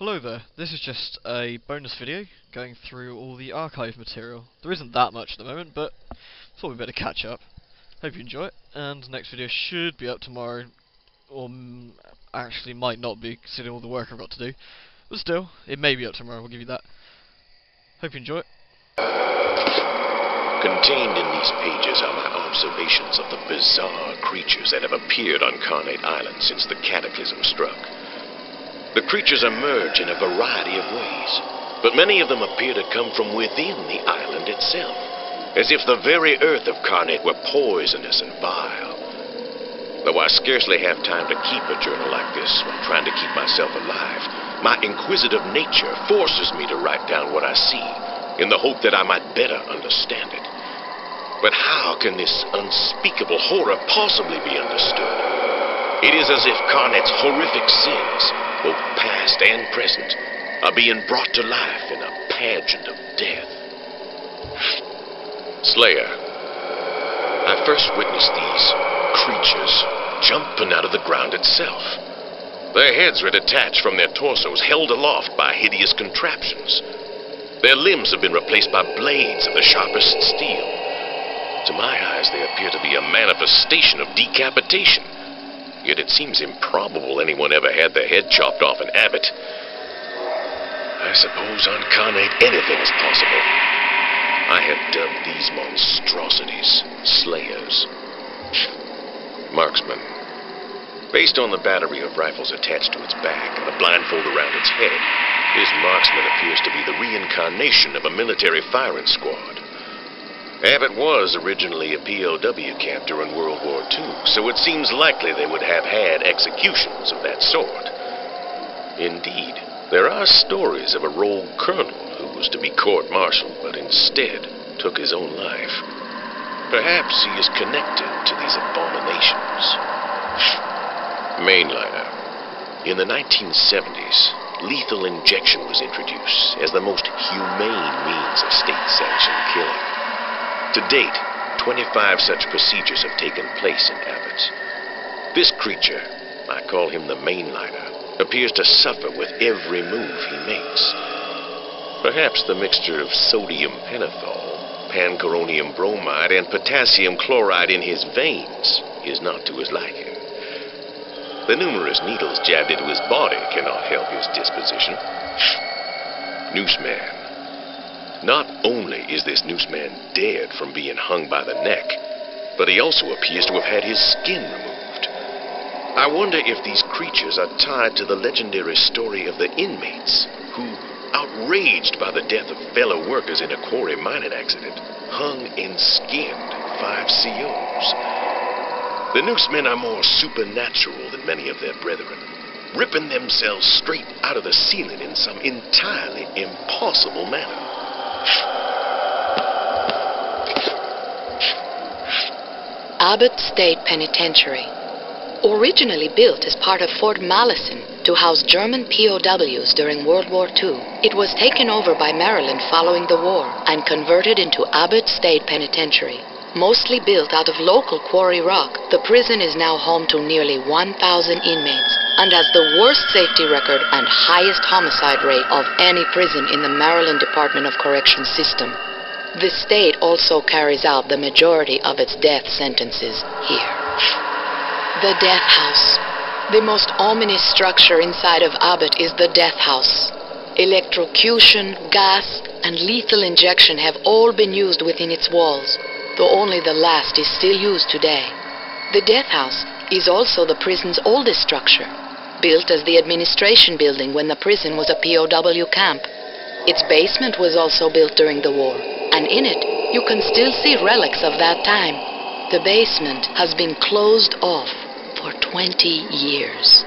Hello there, this is just a bonus video going through all the archive material. There isn't that much at the moment, but thought we'd better catch up. Hope you enjoy it, and the next video should be up tomorrow, or actually might not be, considering all the work I've got to do. But still, it may be up tomorrow, I'll give you that. Hope you enjoy it. Contained in these pages are my observations of the bizarre creatures that have appeared on Carnate Island since the cataclysm struck. The creatures emerge in a variety of ways, but many of them appear to come from within the island itself, as if the very earth of Carnate were poisonous and vile. Though I scarcely have time to keep a journal like this while trying to keep myself alive, my inquisitive nature forces me to write down what I see, in the hope that I might better understand it. But how can this unspeakable horror possibly be understood? It is as if Carnate's horrific sins, both past and present, are being brought to life in a pageant of death. Slayer. I first witnessed these creatures jumping out of the ground itself. Their heads were detached from their torsos, held aloft by hideous contraptions. Their limbs have been replaced by blades of the sharpest steel. To my eyes, they appear to be a manifestation of decapitation. Yet it seems improbable anyone ever had their head chopped off in Abbott. I suppose on Carnate anything is possible. I have dubbed these monstrosities Slayers. Marksman. Based on the battery of rifles attached to its back and the blindfold around its head, this marksman appears to be the reincarnation of a military firing squad. Abbott was originally a POW camp during World War II, so it seems likely they would have had executions of that sort. Indeed, there are stories of a rogue colonel who was to be court-martialed, but instead took his own life. Perhaps he is connected to these abominations. Mainliner. In the 1970s, lethal injection was introduced as the most humane means of state-sanctioned killing. To date, 25 such procedures have taken place in Abbott. This creature, I call him the Mainliner, appears to suffer with every move he makes. Perhaps the mixture of sodium pentothal, pancuronium bromide, and potassium chloride in his veins is not to his liking. The numerous needles jabbed into his body cannot help his disposition. Nooseman. Not only is this Nooseman dead from being hung by the neck, but he also appears to have had his skin removed. I wonder if these creatures are tied to the legendary story of the inmates who, outraged by the death of fellow workers in a quarry mining accident, hung and skinned 5 COs. The Noosemen are more supernatural than many of their brethren, ripping themselves straight out of the ceiling in some entirely impossible manner. Abbott State Penitentiary. Originally built as part of Fort Malison to house German POWs during World War II, it was taken over by Maryland following the war and converted into Abbott State Penitentiary. Mostly built out of local quarry rock, the prison is now home to nearly 1,000 inmates and has the worst safety record and highest homicide rate of any prison in the Maryland Department of Corrections system. The state also carries out the majority of its death sentences here. The Death House. The most ominous structure inside of Abbott is the Death House. Electrocution, gas, and lethal injection have all been used within its walls, though only the last is still used today. The Death House is also the prison's oldest structure, built as the administration building when the prison was a POW camp. Its basement was also built during the war, and in it you can still see relics of that time. The basement has been closed off for 20 years.